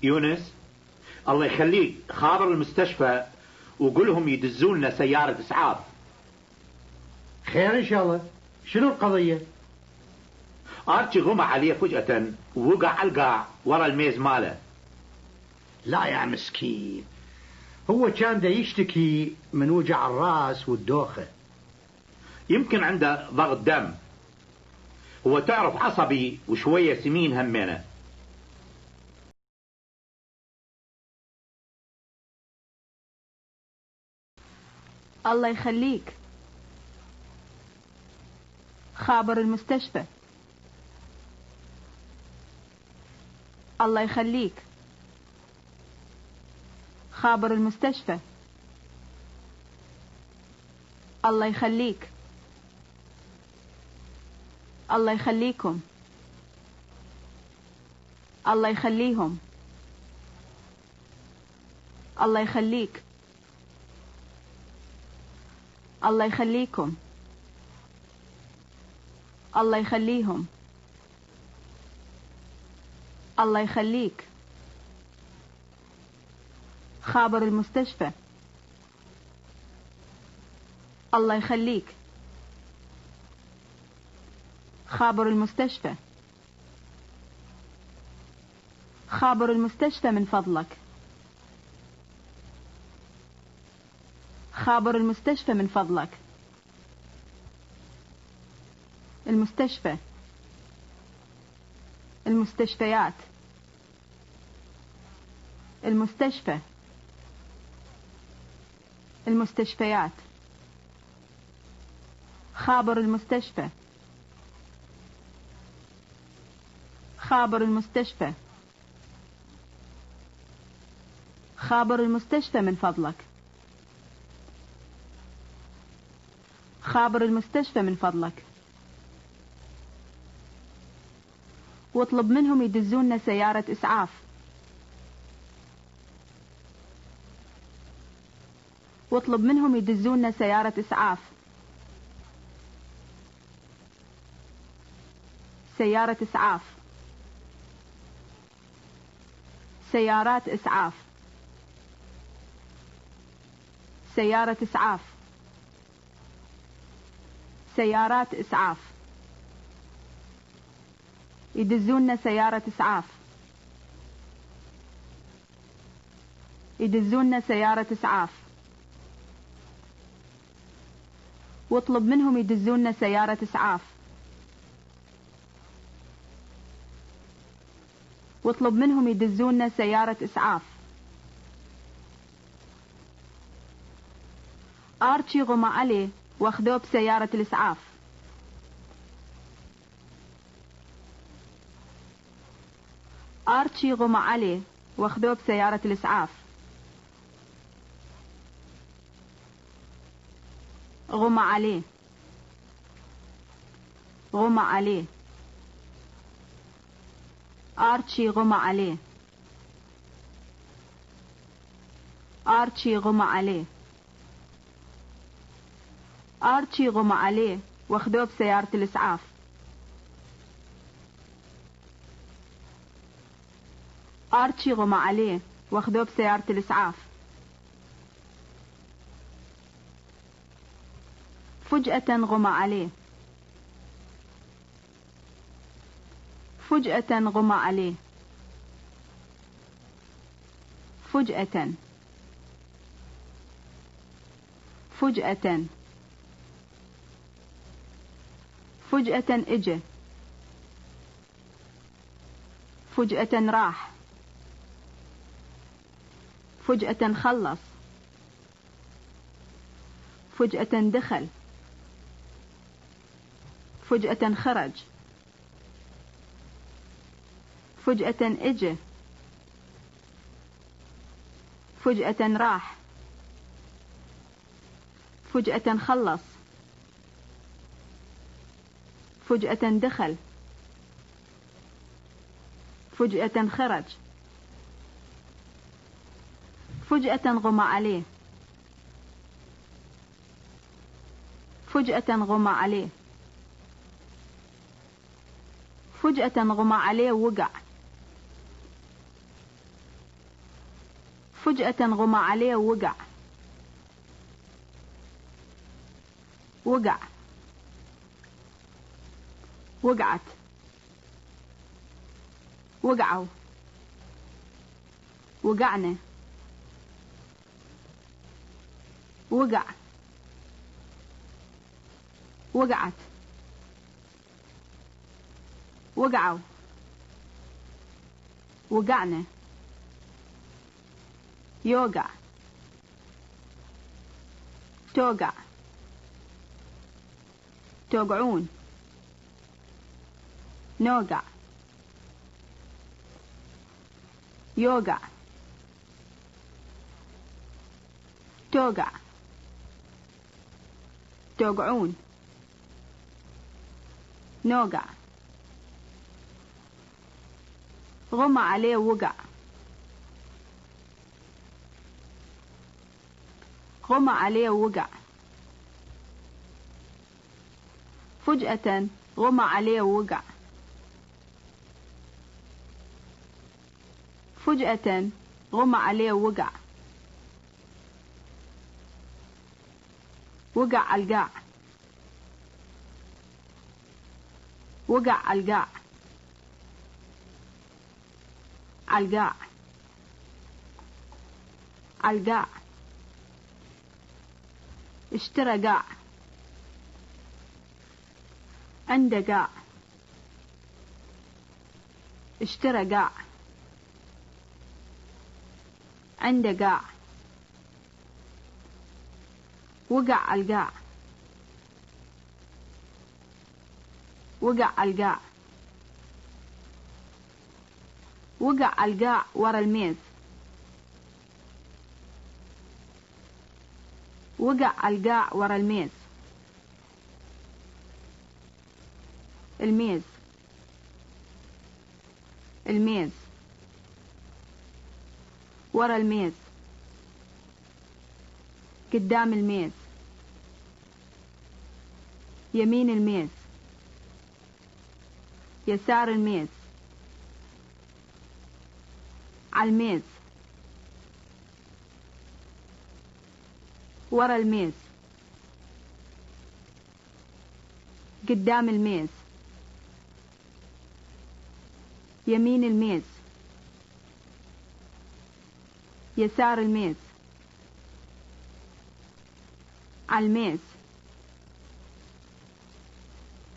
يونس، الله يخليك خابر المستشفى وقولهم يدزون لنا سيارة إسعاف. خير إن شاء الله. شنو القضية؟ آرتشي غمى عليه فجأة ووقع على القاع ورا الميز ماله. لا يا مسكين، هو كان دا يشتكي من وجع الراس والدوخة. يمكن عنده ضغط دم، هو تعرف عصبي وشوية سمين همينه. الله يخليك، خابر المستشفى. الله يخليك، خابر المستشفى. الله يخليك، الله يخليكم، الله يخليهم، الله يخليك، الله يخليكم، الله يخليهم، الله يخليك، خابر المستشفى. الله يخليك، خابر المستشفى. خابر المستشفى من فضلك، خابر المستشفى من فضلك. المستشفى، المستشفيات، المستشفى، المستشفيات. خابر المستشفى، خابر المستشفى. خابر المستشفى من فضلك، خابر المستشفى من فضلك. واطلب منهم يدزون سيارة إسعاف. واطلب منهم يدزون سيارة إسعاف. سيارة إسعاف، سيارات إسعاف، سيارة إسعاف، سيارات إسعاف. يدزون سيارة إسعاف. يدزون سيارة إسعاف. واطلب منهم يدزون سيارة إسعاف. واطلب منهم يدزون سيارة إسعاف. آرتشي غمى عليه واخذوه بسيارة الإسعاف. آرتشي غمى عليه واخذوه بسيارة الإسعاف. غمى عليه، غمى عليه. آرتشي غمى عليه. آرتشي غمى عليه. آرتشي غمى عليه واخذوه بسيارة الإسعاف. آرتشي غمى عليه واخذوه بسيارة الإسعاف. فجأة غمى عليه. فجأة غمى عليه. فجأة. فجأة. فجأة اجى. فجأة راح. فجأة خلص. فجأة دخل. فجأة خرج. فجأة اجى. فجأة راح. فجأة خلص. فجأة دخل. فجأة خرج. فجأة غمى عليه. فجأة غمى عليه. فجأة غمى عليه ووقع. فجأة غمى عليه ووقع. وقع. وقعت. وقعوا. وقعنا. وقع. وقعت. وقعوا. وقعنا. يوقع. توقع. توقعون. نوقع. يوقع. توقع. توقعون. نوقع. غمى عليه ووقع. غمى عليه ووقع. فجأة غمى عليه ووقع. فجأة غمى عليه ووقع. وقع على القاع. وقع على القاع. على القاع. على القاع. اشترى قاع. عنده قاع. اشترى قاع. عنده قاع. وقع على القاع. وقع على القاع. وقع على القاع ورا الميز. وقع على القاع ورا الميز. الميز. الميز. ورا الميز. قدام الميز. يمين الميز. يسار الميز. على الميز. ورا الميز. قدام الميز. يمين الميز. يسار الميز. على الميز.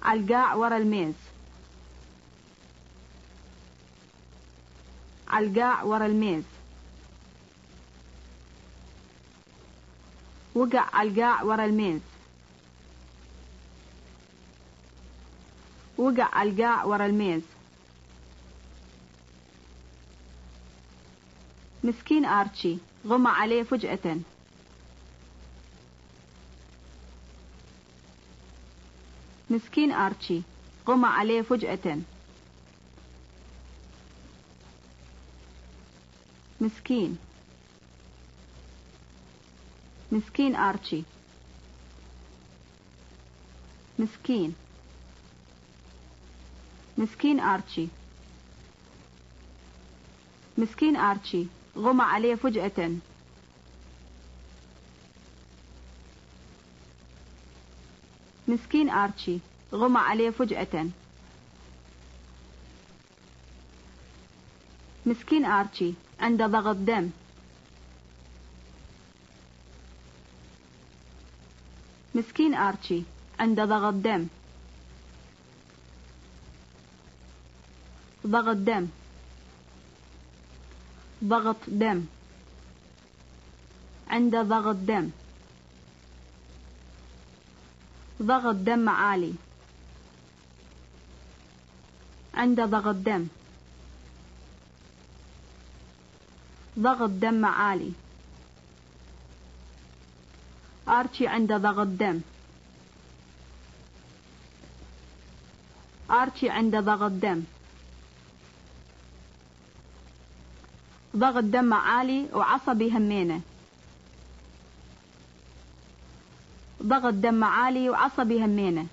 على القاع ورا الميز. على القاع ورا الميز. وقع على القاع ورا الميز. وقع على القاع ورا الميز. مسكين آرتشي غمى عليه فجأة. مسكين آرتشي غمى عليه فجأة. مسكين. مسكين آرتشي. مسكين. مسكين آرتشي. مسكين آرتشي غمى عليه فجأة. مسكين آرتشي غمى عليه فجأة. مسكين آرتشي عنده ضغط دم. مسكين آرتشي عنده ضغط دم. ضغط دم. ضغط دم. عنده ضغط دم. ضغط دم عالي. عنده ضغط دم. ضغط دم عالي. آرتشي عنده ضغط دم. آرتشي عنده ضغط دم. ضغط دم عالي وعصبي همينه. ضغط دم عالي وعصبي همينه.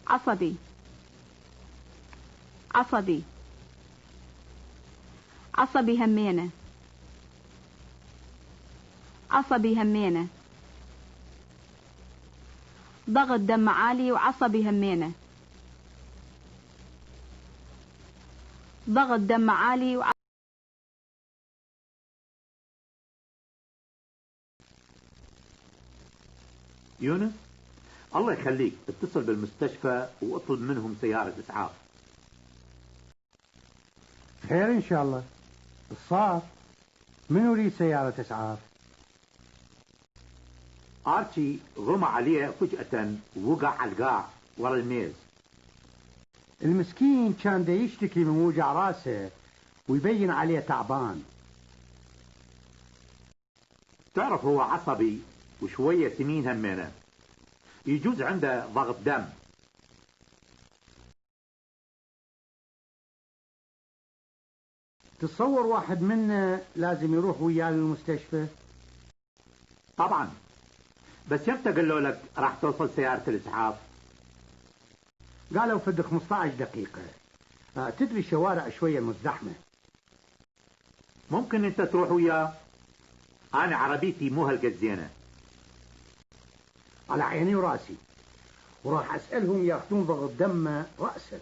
عصبي. عصبي. عصبي همينة. عصبي همينة. ضغط دم عالي وعصبي همينة. ضغط دم عالي يونس، الله يخليك اتصل بالمستشفى واطلب منهم سيارة إسعاف. خير إن شاء الله. الصار من يريد سيارة إسعاف؟ آرتشي غمى عليه فجأة ووقع على القاع ورا الميز. المسكين كان دا يشتكي من وجع راسه ويبين عليه تعبان. تعرف هو عصبي وشوية سمين همينة، يجوز عنده ضغط دم. تتصور واحد منا لازم يروح وياه للمستشفى؟ طبعا، بس يمتى قالوا لك راح توصل سيارة الإسعاف؟ قالوا فد 15 دقيقة. تدري الشوارع شوية مزدحمة. ممكن انت تروح وياه؟ انا عربيتي مو هالقد زينة. على عيني وراسي، وراح أسألهم ياخذون ضغط دمه رأسا.